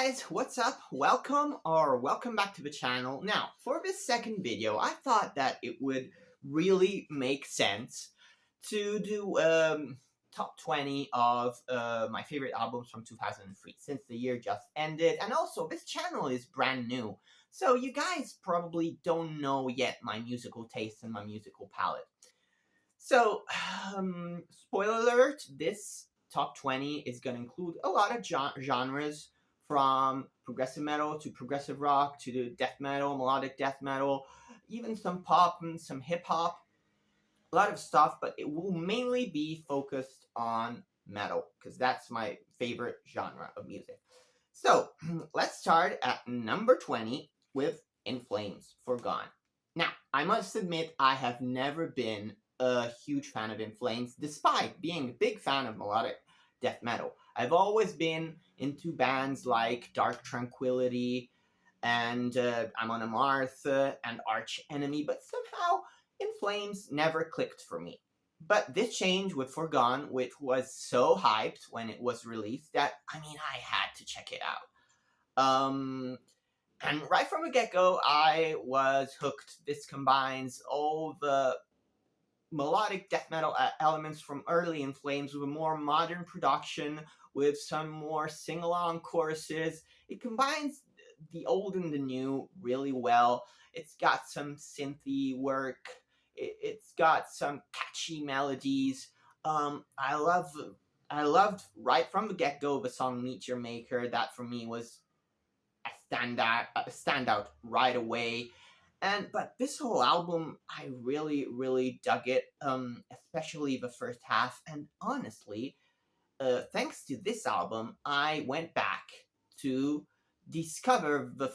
guys, what's up? Welcome back to the channel. Now, for this second video, I thought that it would really make sense to do top 20 of my favorite albums from 2003, since the year just ended, and also this channel is brand new, so you guys probably don't know yet my musical taste and my musical palette. So, spoiler alert, this top 20 is going to include a lot of genres, from progressive metal to progressive rock to the death metal, melodic death metal, even some pop and some hip hop. A lot of stuff, but it will mainly be focused on metal because that's my favorite genre of music. So let's start at number 20 with In Flames For Gone. Now, I must admit I have never been a huge fan of In Flames, despite being a big fan of melodic death metal. I've always been into bands like Dark Tranquillity and Amon Amarth and Arch Enemy, but somehow In Flames never clicked for me. But this changed with For Gone, which was so hyped when it was released that, I had to check it out. And right from the get-go, I was hooked. This combines all the melodic death metal elements from early In Flames with a more modern production, with some more sing-along choruses. It combines the old and the new really well. It's got some synthy work. It's got some catchy melodies. I loved right from the get-go the song Meet Your Maker. That for me was a standout right away. But this whole album, I really dug it, especially the first half. And honestly, thanks to this album, I went back to discover the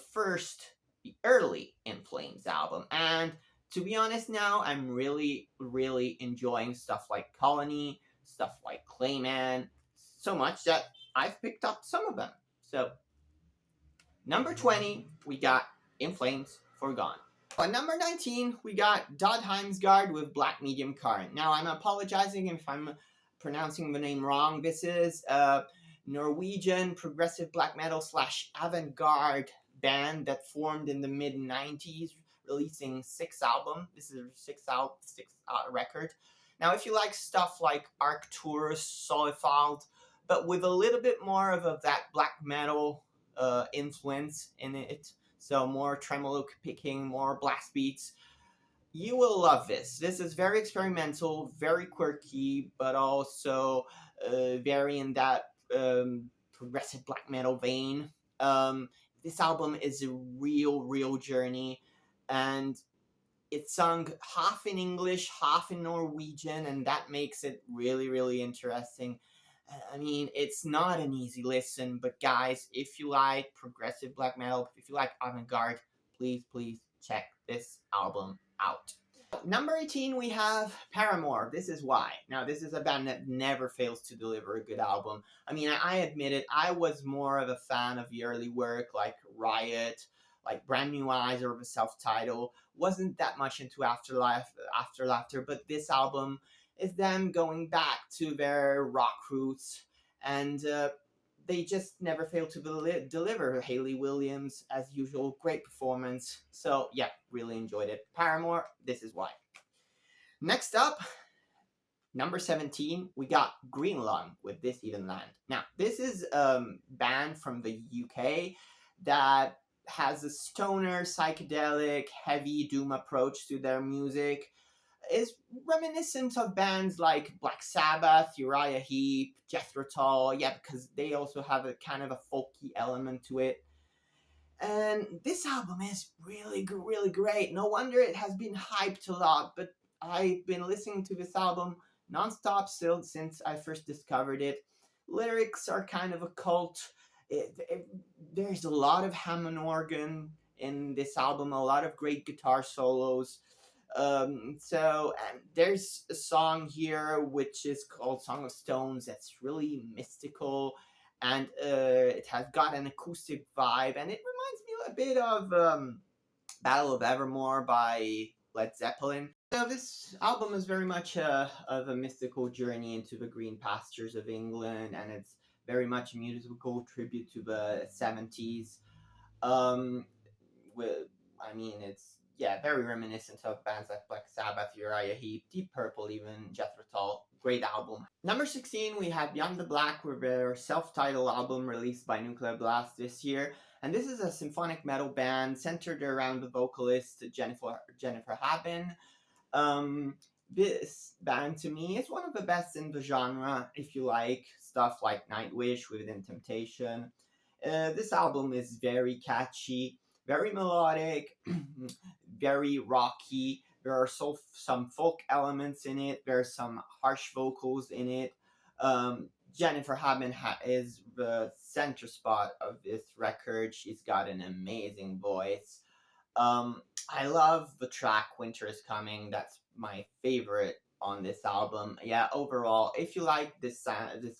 early In Flames album. And to be honest now, I'm really enjoying stuff like Colony, stuff like Clayman, so much that I've picked up some of them. So, number 20, we got In Flames For Gone. At number 19, we got Dodheimsgard with Black Medium Current. Now, I'm apologizing if I'm pronouncing the name wrong. This is a Norwegian progressive black metal / avant-garde band that formed in the mid-90s, releasing 6 albums. This is a 6 record. Now, if you like stuff like Arcturus, Solifald, but with a little bit more of that black metal influence in it, so more tremolo picking, more blast beats, you will love this. This is very experimental, very quirky, but also very in that progressive black metal vein. This album is a real journey, and it's sung half in English, half in Norwegian, and that makes it really interesting. It's not an easy listen, but guys, if you like progressive black metal, if you like avant-garde, please check this album out. Number 18, we have Paramore, This Is Why. Now, this is a band that never fails to deliver a good album. I admit it, I was more of a fan of the early work, like Riot, like Brand New Eyes, or the self-title. Wasn't that much into After Laughter, but this album is them going back to their rock roots, and they just never fail to deliver. Hayley Williams, as usual, great performance. So yeah, really enjoyed it. Paramore, This Is Why. Next up, number 17, we got Green Lung with This Heathen Land. Now, this is a band from the UK that has a stoner, psychedelic, heavy doom approach to their music. Is reminiscent of bands like Black Sabbath, Uriah Heep, Jethro Tull, because they also have a kind of a folky element to it. And this album is really great. No wonder it has been hyped a lot, but I've been listening to this album nonstop still since I first discovered it. Lyrics are kind of a cult. There's a lot of Hammond organ in this album, a lot of great guitar solos. And there's a song here which is called Song of Stones that's really mystical, and it has got an acoustic vibe, and it reminds me a bit of Battle of Evermore by Led Zeppelin. So this album is very much of a mystical journey into the green pastures of England, and it's very much a musical tribute to the 70s. Um, with, it's very reminiscent of bands like Black Sabbath, Uriah Heep, Deep Purple, even Jethro Tull. Great album. Number 16, we have Beyond the Black, with their self-titled album released by Nuclear Blast this year. And this is a symphonic metal band centered around the vocalist Jennifer Haben. This band to me is one of the best in the genre. If you like stuff like Nightwish Within Temptation, this album is very catchy, very melodic, very rocky. There are some folk elements in it. There are some harsh vocals in it. Jennifer Haben is the center spot of this record. She's got an amazing voice. I love the track Winter is Coming. That's my favorite on this album. Yeah, overall, if you like this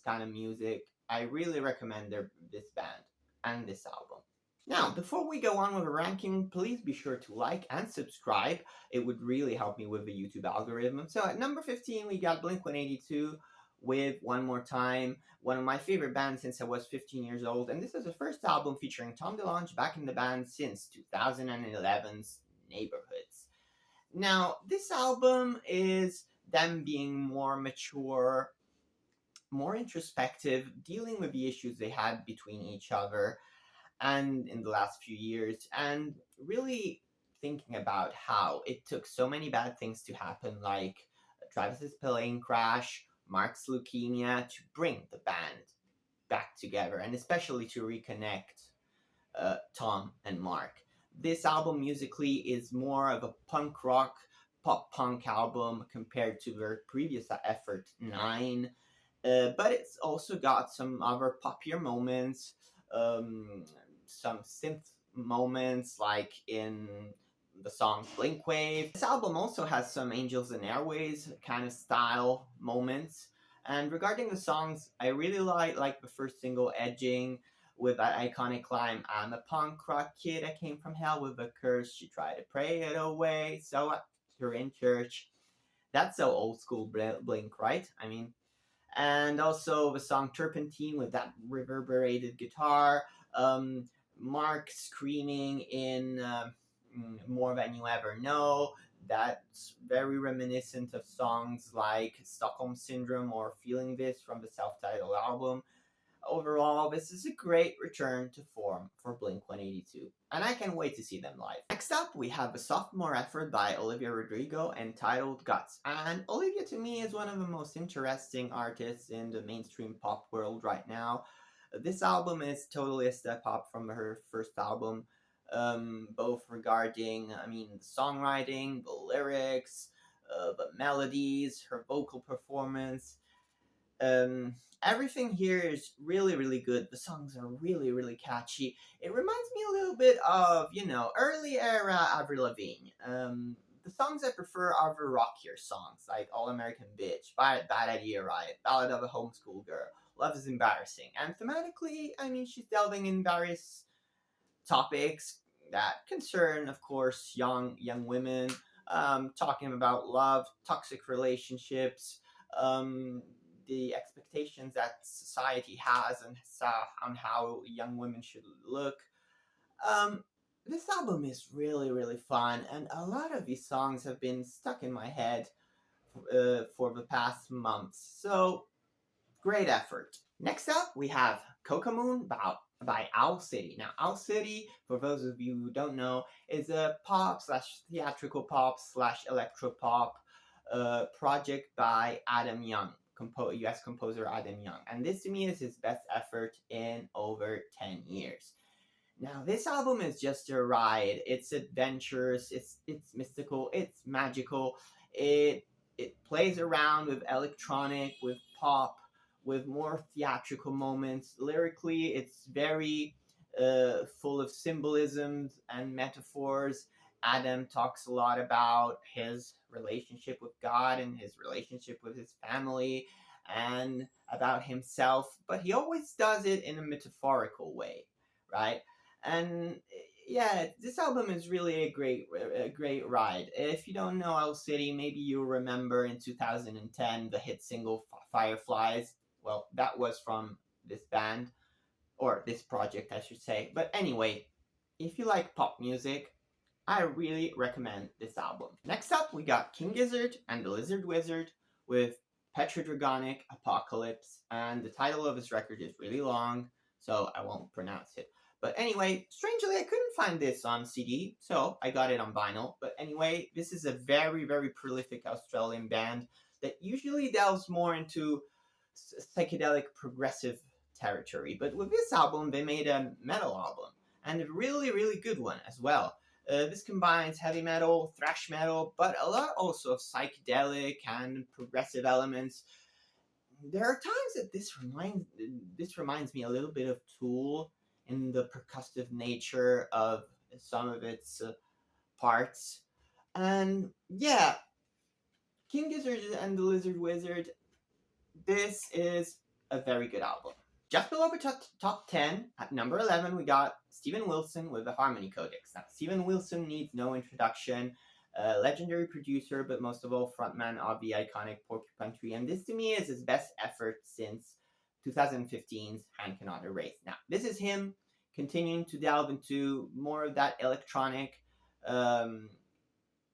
kind of music, I really recommend this band and this album. Now, before we go on with a ranking, please be sure to like and subscribe. It would really help me with the YouTube algorithm. So at number 15, we got Blink-182 with One More Time, one of my favorite bands since I was 15 years old. And this is the first album featuring Tom DeLonge back in the band since 2011's Neighborhoods. Now, this album is them being more mature, more introspective, dealing with the issues they had between each other and in the last few years, and really thinking about how it took so many bad things to happen, like Travis's plane crash, Mark's leukemia, to bring the band back together, and especially to reconnect Tom and Mark. This album musically is more of a punk rock, pop punk album compared to their previous effort, 9. But it's also got some other poppier moments, some synth moments like in the song Blink Wave. This album also has some Angels and Airways kind of style moments. And regarding the songs, I really like the first single, Edging, with that iconic line, I'm a punk rock kid, I came from hell with a curse, she tried to pray it away, so you're in church. That's so old school Blink, right? And also the song Turpentine with that reverberated guitar, Mark screaming in More Than You Ever Know. That's very reminiscent of songs like Stockholm Syndrome or Feeling This from the self-titled album. Overall, this is a great return to form for Blink-182, and I can't wait to see them live. Next up, we have a sophomore effort by Olivia Rodrigo entitled Guts. And Olivia, to me, is one of the most interesting artists in the mainstream pop world right now. This album is totally a step up from her first album, both regarding, the songwriting, the lyrics, the melodies, her vocal performance. Everything here is really, really good. The songs are really, really catchy. It reminds me a little bit of, early era Avril Lavigne. The songs I prefer are the rockier songs, like All American Bitch, Bad Idea Riot, Ballad of a Homeschool Girl, Love is Embarrassing. And thematically, she's delving in various topics that concern, of course, young women, talking about love, toxic relationships, the expectations that society has on how young women should look. This album is really, really fun, and a lot of these songs have been stuck in my head for the past months. So, great effort. Next up, we have Coco Moon by Owl City. Now, Owl City, for those of you who don't know, is a pop/theatrical pop/electropop project by Adam Young. US composer Adam Young, and this to me is his best effort in over 10 years. Now, this album is just a ride. It's adventurous, it's mystical, it's magical. It plays around with electronic, with pop, with more theatrical moments. Lyrically, it's very full of symbolisms and metaphors. Adam talks a lot about his relationship with God and his relationship with his family and about himself, but he always does it in a metaphorical way, right? And yeah, this album is really a great ride. If you don't know Owl City, maybe you'll remember in 2010 the hit single Fireflies. Well, that was from this band, or this project, I should say. But anyway, if you like pop music, I really recommend this album. Next up, we got King Gizzard and the Lizard Wizard with Petrodragonic Apocalypse, and the title of his record is really long, so I won't pronounce it. But anyway, strangely, I couldn't find this on CD, so I got it on vinyl. But anyway, this is a very, very prolific Australian band that usually delves more into psychedelic progressive territory. But with this album, they made a metal album, and a really, really good one as well. This combines heavy metal, thrash metal, but a lot also of psychedelic and progressive elements. There are times that this reminds me a little bit of Tool in the percussive nature of some of its parts. And yeah, King Gizzard and the Lizard Wizard, this is a very good album. Just below the top 10, at number 11, we got Steven Wilson with the Harmony Codex. Now, Steven Wilson needs no introduction. Legendary producer, but most of all, frontman of the iconic Porcupine Tree. And this, to me, is his best effort since 2015's Hand Cannot Erase. Now, this is him continuing to delve into more of that electronic,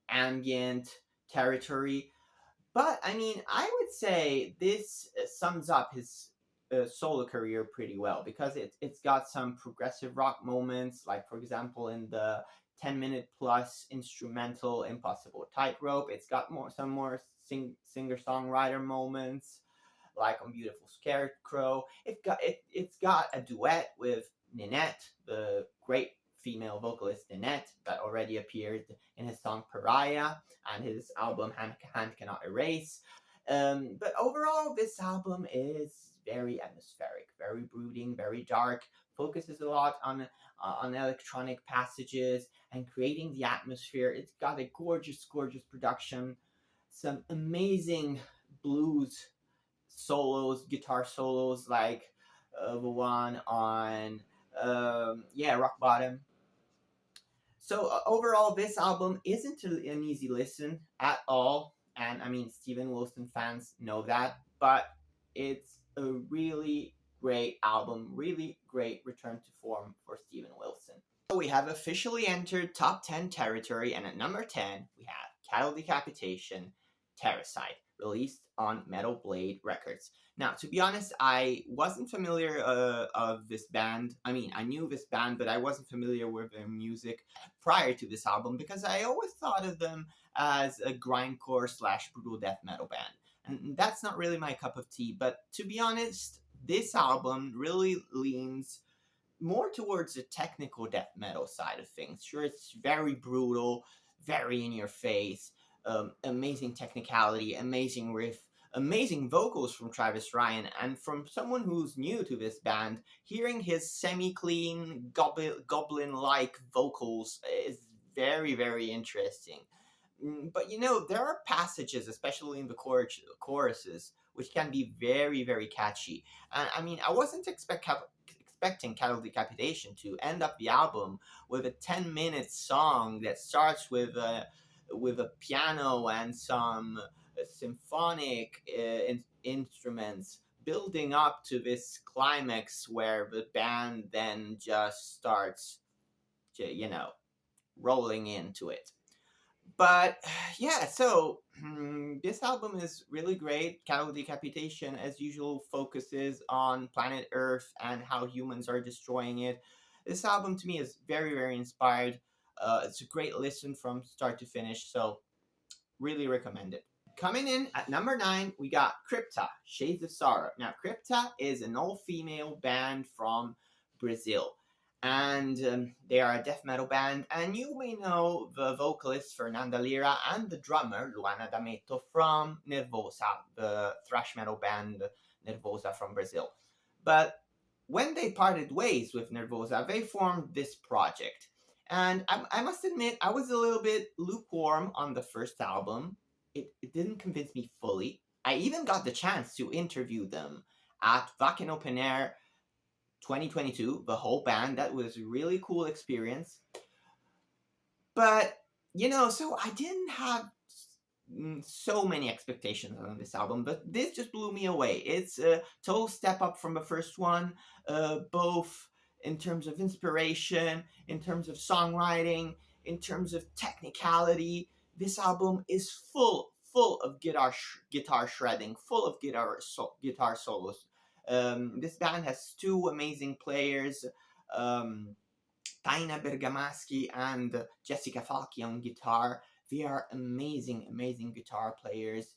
ambient territory. But, I mean, I would say this sums up his solo career pretty well, because it's got some progressive rock moments, like, for example, in the 10-minute plus instrumental Impossible Tightrope. It's got some more singer-songwriter moments, like on Beautiful Scarecrow. It's got a duet with Ninette, the great female vocalist Ninette, that already appeared in his song Pariah and his album Hand Cannot Erase. But overall, this album is very atmospheric, very brooding, very dark, focuses a lot on electronic passages and creating the atmosphere. It's got a gorgeous, gorgeous production, some amazing blues solos, guitar solos, like the one on Rock Bottom. So overall, this album isn't an easy listen at all, and I mean, Steven Wilson fans know that, but it's a really great album, really great return to form for Steven Wilson. So we have officially entered top 10 territory, and at number 10, we have Cattle Decapitation, Terrasite, released on Metal Blade Records. Now, to be honest, I wasn't familiar of this band. I mean, I knew this band, but I wasn't familiar with their music prior to this album, because I always thought of them as a grindcore / brutal death metal band. And that's not really my cup of tea. But to be honest, this album really leans more towards the technical death metal side of things. Sure, it's very brutal, very in your face, amazing technicality, amazing riff, amazing vocals from Travis Ryan. And from someone who's new to this band, hearing his semi-clean, goblin-like vocals is very, very interesting. But you know, there are passages, especially in the choruses, which can be very, very catchy. And I mean, I wasn't expecting Cattle Decapitation to end up the album with a 10-minute song that starts with a piano and some symphonic instruments, building up to this climax where the band then just starts, rolling into it. But yeah, so this album is really great. Cattle Decapitation, as usual, focuses on planet Earth and how humans are destroying it. This album, to me, is very, very inspired. It's a great listen from start to finish, so really recommend it. Coming in at number 9, we got Krypta, Shades of Sorrow. Now, Krypta is an all-female band from Brazil. And they are a death metal band, and you may know the vocalist Fernanda Lira and the drummer Luana D'Ameto from Nervosa, the thrash metal band Nervosa from Brazil. But when they parted ways with Nervosa, they formed this project. And I must admit, I was a little bit lukewarm on the first album. It didn't convince me fully. I even got the chance to interview them at Wacken Open Air 2022, the whole band. That was a really cool experience. But, so I didn't have so many expectations on this album, but this just blew me away. It's a total step up from the first one, both in terms of inspiration, in terms of songwriting, in terms of technicality. This album is full of guitar shredding, full of guitar solos. This band has two amazing players, um, Taina Bergamaschi and Jessica Falchi on guitar. They are amazing guitar players.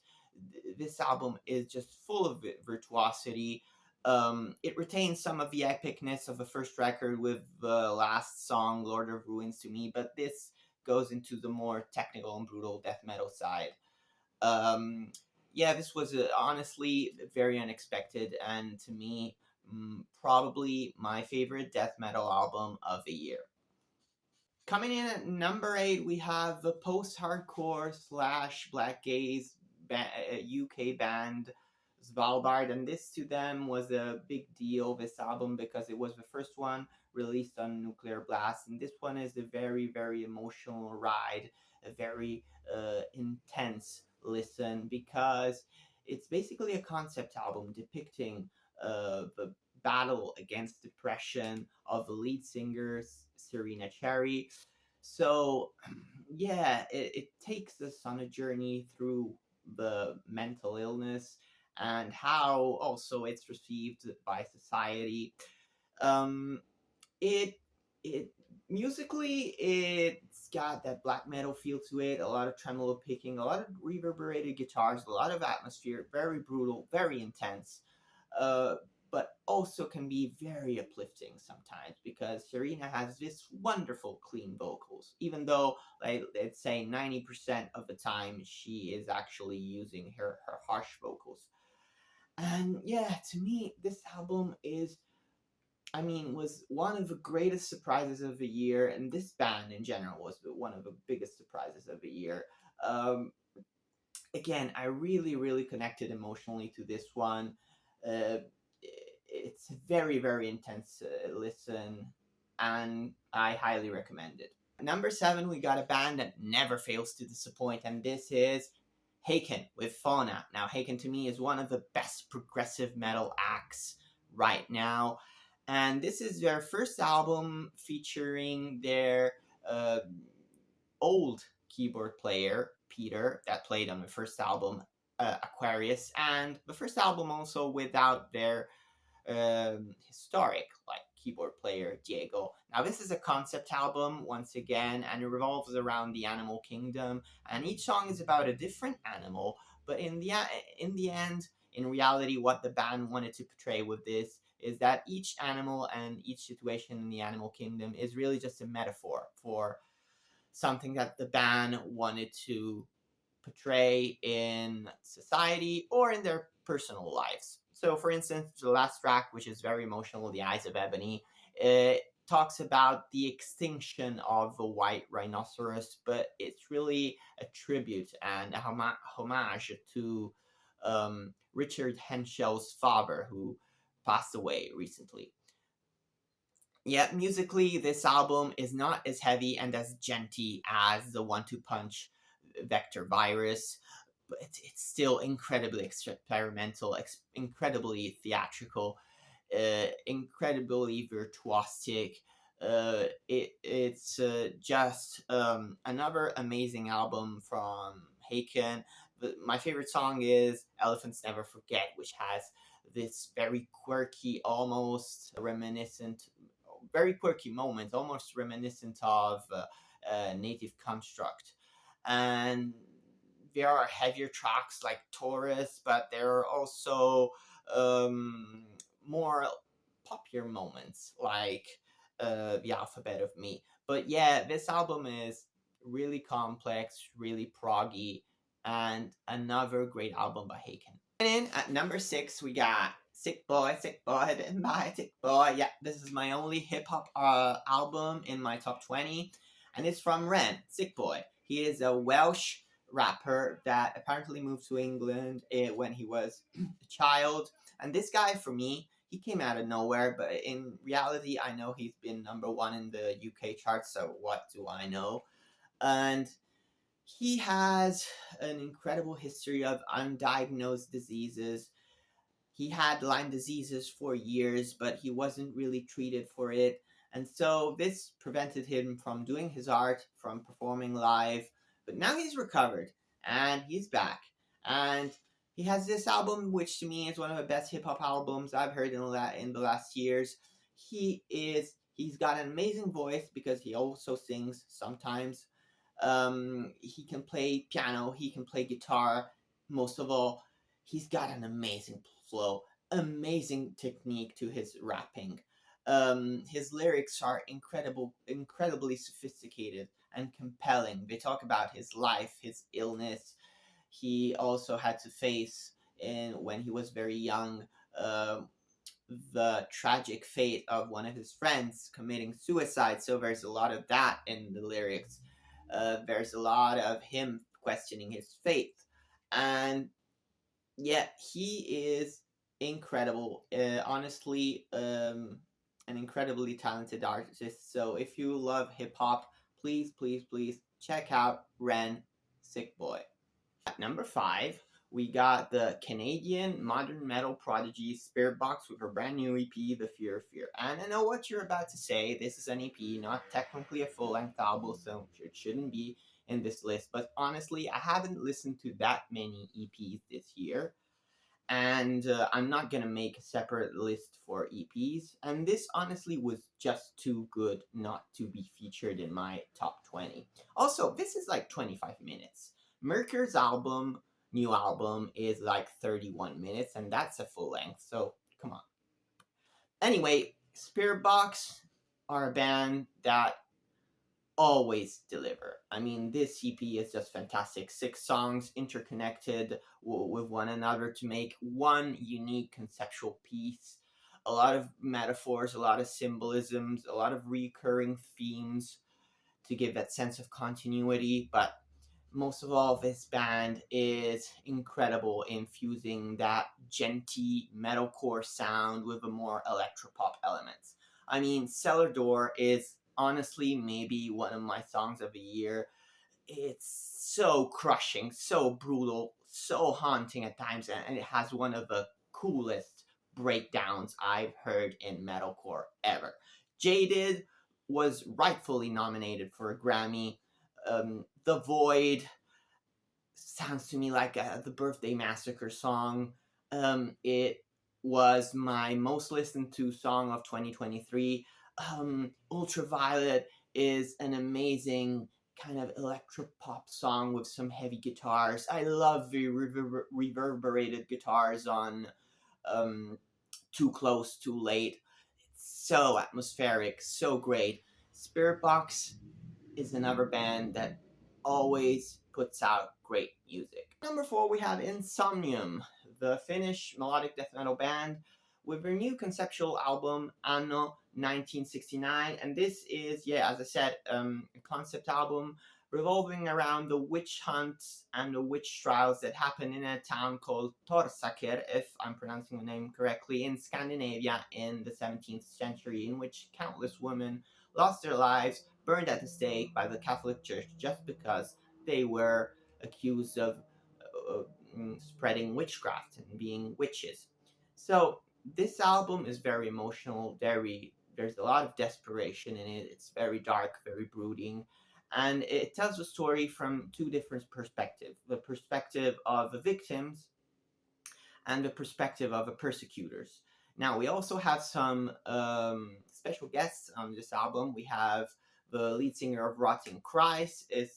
This album is just full of virtuosity. It retains some of the epicness of the first record with the last song, Lord of Ruins to me, but this goes into the more technical and brutal death metal side. Um, yeah, this was honestly very unexpected, and to me, probably my favorite death metal album of the year. Coming in at number 8, we have the post-hardcore / black gaze UK band Svalbard, and this to them was a big deal, this album, because it was the first one released on Nuclear Blast, and this one is a very emotional ride, a very intense listen, because it's basically a concept album depicting the battle against depression of the lead singer Serena Cherry. So, yeah, it takes us on a journey through the mental illness and how also it's received by society. Um, it it musically, it's got that black metal feel to it, a lot of tremolo picking, a lot of reverberated guitars, a lot of atmosphere, very brutal, very intense, uh, but also can be very uplifting sometimes, because Serena has this wonderful clean vocals, even though, like, let's say 90% of the time she is actually using her harsh vocals. And yeah, to me, this album is, I mean, was one of the greatest surprises of the year, and this band in general was one of the biggest surprises of the year. Um, Again, I really connected emotionally to this one. Uh, it's a very intense listen, and I highly recommend it. Number 7, we got a band that never fails to disappoint, and this is Haken with Fauna. Now, Haken to me is one of the best progressive metal acts right now, and this is their first album featuring their uh, old keyboard player, Peter, that played on the first album, Aquarius, and the first album also without their historic like keyboard player Diego. Now this is a concept album once again, and it revolves around the animal kingdom, and each song is about a different animal. But in the end, in reality, what the band wanted to portray with this is that each animal and each situation in the animal kingdom is really just a metaphor for something that the band wanted to portray in society or in their personal lives. So, for instance, the last track, which is very emotional, The Eyes of Ebony, it talks about the extinction of the white rhinoceros, but it's really a tribute and a homage to Richard Henschel's father, who passed away recently. Yeah, musically, this album is not as heavy and as genty as the One-Two Punch Vector Virus, but it's still incredibly experimental, incredibly theatrical, incredibly virtuosic. It's just another amazing album from Haken. My favorite song is Elephants Never Forget, which has this very quirky, almost reminiscent, very quirky moments, almost reminiscent of Native Construct. And there are heavier tracks like Taurus, but there are also more popular moments like The Alphabet of Me. But yeah, this album is really complex, really proggy, and another great album by Haken. And in at number 6, we got Sickboy, then by Sickboy. Yeah, this is my only hip hop album in my top 20, and it's from Ren, Sickboy. He is a Welsh rapper that apparently moved to England when he was a child. And this guy, for me, he came out of nowhere, but in reality, I know he's been number 1 in the UK charts, so what do I know? And He has an incredible history of undiagnosed diseases. He had Lyme diseases for years, but he wasn't really treated for it. And so this prevented him from doing his art, from performing live. But now he's recovered and he's back. And he has this album, which to me is one of the best hip hop albums I've heard in the last years. He's got an amazing voice because he also sings sometimes. He can play piano, he can play guitar. Most of all, he's got an amazing flow, amazing technique to his rapping. His lyrics are incredibly sophisticated and compelling. They talk about his life, his illness. He also had to face, when he was very young, uh, the tragic fate of one of his friends committing suicide. So there's a lot of that in the lyrics. There's a lot of him questioning his faith. And yeah, he is incredible. Honestly, an incredibly talented artist. So if you love hip hop, please check out Ren Sickboy. At number 5, we got the Canadian modern metal prodigy Spiritbox with her brand new EP, The Fear of Fear. And I know what you're about to say. This is an EP, not technically a full-length album, so it shouldn't be in this list. But honestly, I haven't listened to that many EPs this year, and I'm not gonna make a separate list for EPs. And this honestly was just too good not to be featured in my top 20. Also, this is like 25 minutes. Mercury's new album, is like 31 minutes, and that's a full length. So come on. Anyway, Spiritbox are a band that always deliver. I mean, this EP is just fantastic. 6 songs interconnected with one another to make one unique conceptual piece. A lot of metaphors, a lot of symbolisms, a lot of recurring themes to give that sense of continuity. But most of all, this band is incredible in fusing that genty metalcore sound with a more electropop elements. I mean, Cellar Door is honestly maybe one of my songs of the year. It's so crushing, so brutal, so haunting at times, and it has one of the coolest breakdowns I've heard in metalcore ever. Jaded was rightfully nominated for a Grammy. The Void sounds to me like the Birthday Massacre song. It was my most listened to song of 2023. Ultraviolet is an amazing kind of electropop song with some heavy guitars. I love the reverberated guitars on Too Close, Too Late. It's so atmospheric, so great. Spiritbox is another band that always puts out great music. Number 4, we have Insomnium, the Finnish melodic death metal band with their new conceptual album Anno 1969. And this is, yeah, as I said, a concept album revolving around the witch hunts and the witch trials that happen in a town called Torsaker, if I'm pronouncing the name correctly, in Scandinavia in the 17th century, in which countless women lost their lives, burned at the stake by the Catholic Church just because they were accused of spreading witchcraft and being witches. So this album is very emotional, there's a lot of desperation in it. It's very dark, very brooding, and it tells a story from 2 different perspectives: the perspective of the victims and the perspective of the persecutors. Now, we also have some special guests on this album. We have the lead singer of Rotting Christ is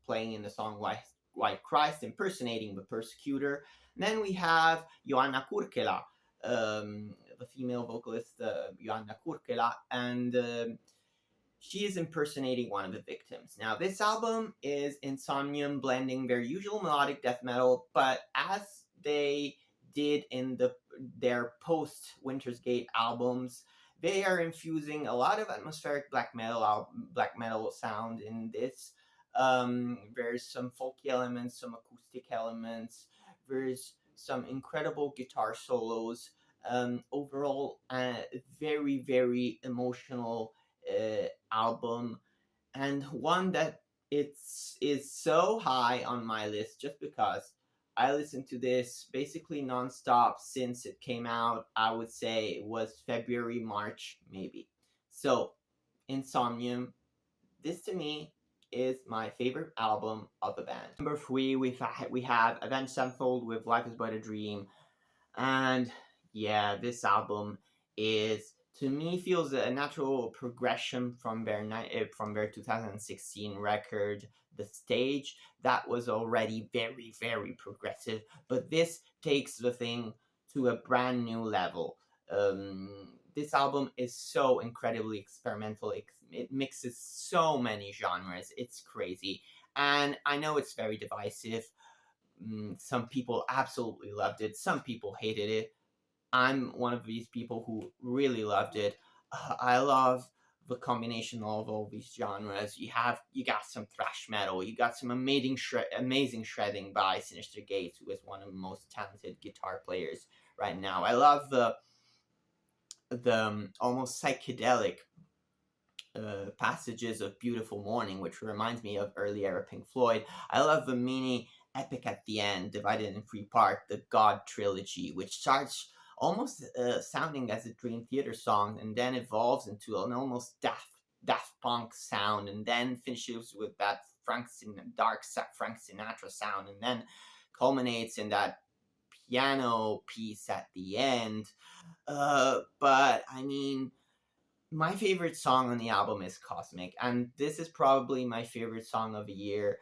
playing in the song White Christ, impersonating the persecutor. And then we have Joanna Kurkela, the female vocalist, Joanna Kurkela, and she is impersonating one of the victims. Now, this album is Insomnium blending their usual melodic death metal, but as they did in their post Winter's Gate albums, they are infusing a lot of atmospheric black metal sound in this. There's some folky elements, some acoustic elements. There's some incredible guitar solos. Overall, very emotional album, and one that is so high on my list just because I listened to this basically nonstop since it came out. I would say it was February, March, maybe. So, Insomnium, this to me is my favorite album of the band. Number three, we have Avenged Sevenfold with Life Is But a Dream. And yeah, this album is, to me, feels a natural progression from their 2016 record, The Stage. That was already very, very progressive, but this takes the thing to a brand new level. This album is so incredibly experimental. It mixes so many genres. It's crazy. And I know it's very divisive. Some people absolutely loved it. Some people hated it. I'm one of these people who really loved it. I love the combination of all these genres. You got some thrash metal. You got some amazing shredding by Sinister Gates, who is one of the most talented guitar players right now. I love the almost psychedelic passages of Beautiful Morning, which reminds me of early era Pink Floyd. I love the mini epic at the end, divided in three parts, the God Trilogy, which starts almost sounding as a Dream Theater song and then evolves into an almost Daft Punk sound and then finishes with that Frank Sinatra sound and then culminates in that piano piece at the end. But I mean, my favorite song on the album is Cosmic, and this is probably my favorite song of the year.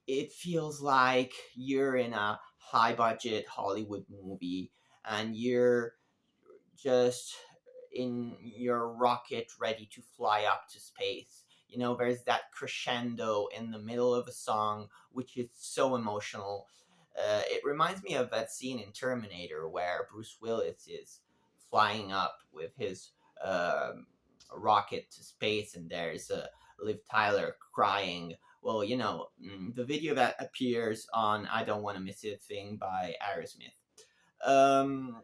It feels like you're in a high budget Hollywood movie and you're just in your rocket ready to fly up to space. You know, there's that crescendo in the middle of a song, which is so emotional. It reminds me of that scene in Terminator where Bruce Willis is flying up with his rocket to space, and there's Liv Tyler crying. Well, you know, the video that appears on "I Don't Want to Miss a Thing" by Aerosmith. Um,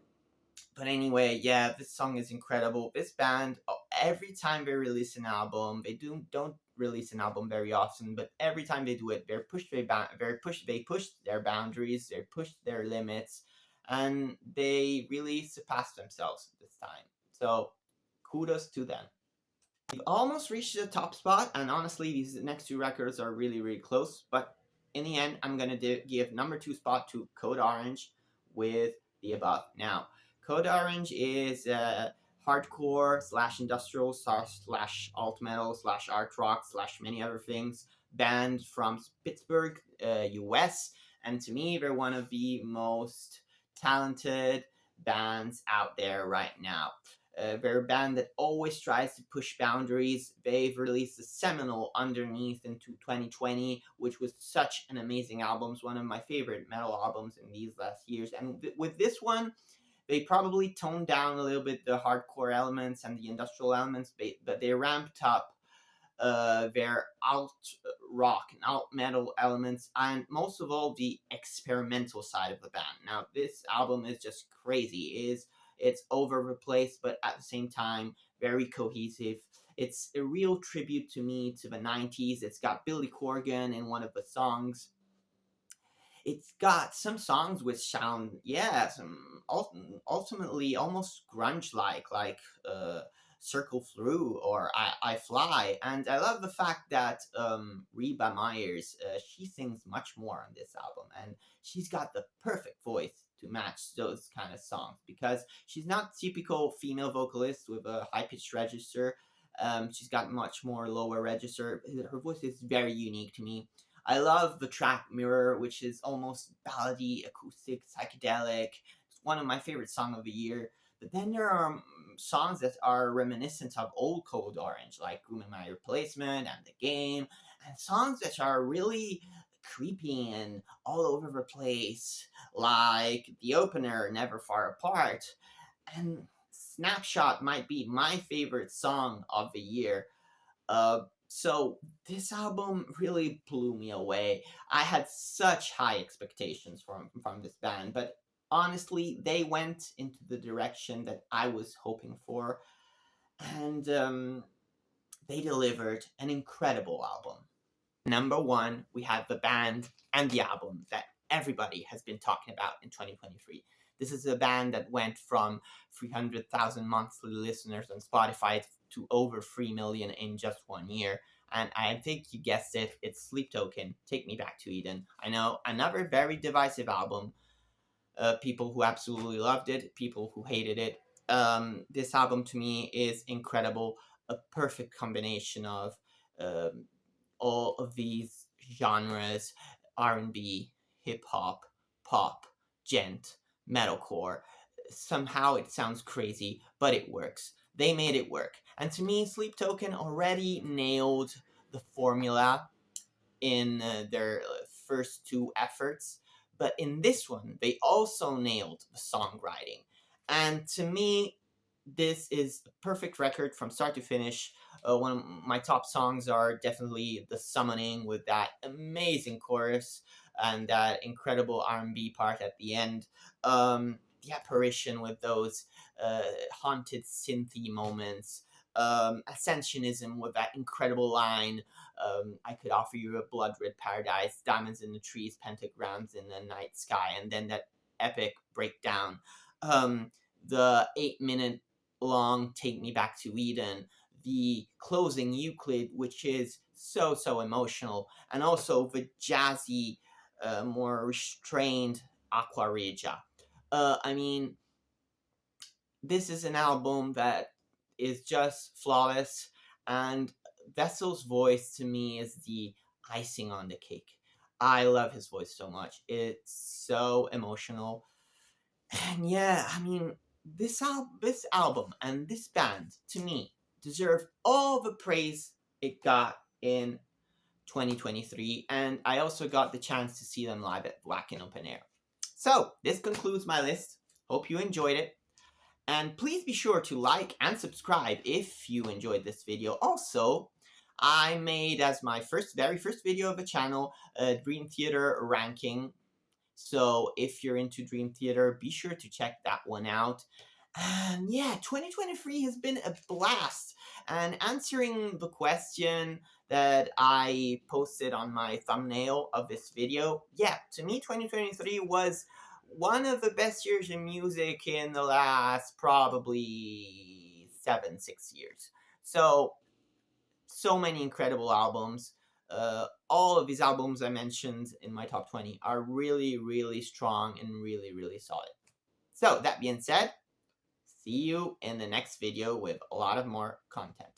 but anyway, yeah, this song is incredible. This band, every time they release an album, don't release an album very often, but every time they do it, they push their boundaries, they push their limits, and they really surpass themselves this time. So kudos to them. We've almost reached the top spot, and honestly, these next two records are really, really close. But in the end, I'm gonna give number two spot to Code Orange with The Above. Now, Code Orange is hardcore slash industrial slash alt metal slash art rock slash many other things band from Pittsburgh, US, and to me, they're one of the most talented bands out there right now. They're a band that always tries to push boundaries. They've released a seminal Underneath into 2020, which was such an amazing album. It's one of my favorite metal albums in these last years. And with this one, they probably toned down a little bit the hardcore elements and the industrial elements, but they ramped up their alt rock and alt metal elements, and most of all the experimental side of the band. Now, this album is just crazy. It's over the place, but at the same time very cohesive. It's a real tribute to me to the 90s. It's got Billy Corgan in one of the songs. It's got some songs which sound, yeah, some ultimately almost grunge like Circle Through or I Fly. And I love the fact that Reba Myers, she sings much more on this album, and she's got the perfect voice to match those kind of songs because she's not typical female vocalist with a high pitched register. She's got much more lower register. Her voice is very unique to me. I love the track Mirror, which is almost ballady, acoustic, psychedelic. It's one of my favorite songs of the year. But then there are songs that are reminiscent of old Code Orange, like Room in My Replacement and The Game, and songs that are really creepy and all over the place, like the opener, Never Far Apart. And Snapshot might be my favorite song of the year. So this album really blew me away. I had such high expectations from this band, but honestly, they went into the direction that I was hoping for, and they delivered an incredible album. Number one, we have the band and the album that everybody has been talking about in 2023. This is a band that went from 300,000 monthly listeners on Spotify to over 3 million in just 1 year. And I think you guessed it, it's Sleep Token, Take Me Back to Eden. I know, another very divisive album. People who absolutely loved it, people who hated it. This album to me is incredible, a perfect combination of all of these genres: R&B, hip hop, pop, gent, metalcore. Somehow it sounds crazy, but it works. They made it work. And to me, Sleep Token already nailed the formula in their first two efforts. But in this one, they also nailed the songwriting. And to me, this is a perfect record from start to finish. One of my top songs are definitely The Summoning, with that amazing chorus and that incredible R&B part at the end. The Apparition, with those haunted synthy moments. Ascensionism, with that incredible line, I could offer you a blood red paradise, diamonds in the trees, pentagrams in the night sky, and then that epic breakdown. The 8-minute long Take Me Back to Eden, the closing Euclid, which is so emotional, and also the jazzy, more restrained Aqua Regia. I mean, this is an album that is just flawless, and Vessel's voice to me is the icing on the cake. I love his voice so much. It's so emotional. And yeah, I mean, this album and this band, to me, deserve all the praise it got in 2023, and I also got the chance to see them live at Wacken Open Air. So, this concludes my list. Hope you enjoyed it. And please be sure to like and subscribe if you enjoyed this video. Also, I made, as my very first video of the channel, a Dream Theater ranking. So if you're into Dream Theater, be sure to check that one out. And yeah, 2023 has been a blast. And answering the question that I posted on my thumbnail of this video, yeah, to me 2023 was one of the best years in music in the last probably 6 years. So many incredible albums. All of these albums I mentioned in my top 20 are really strong and really solid. So that being said, see you in the next video with a lot of more content.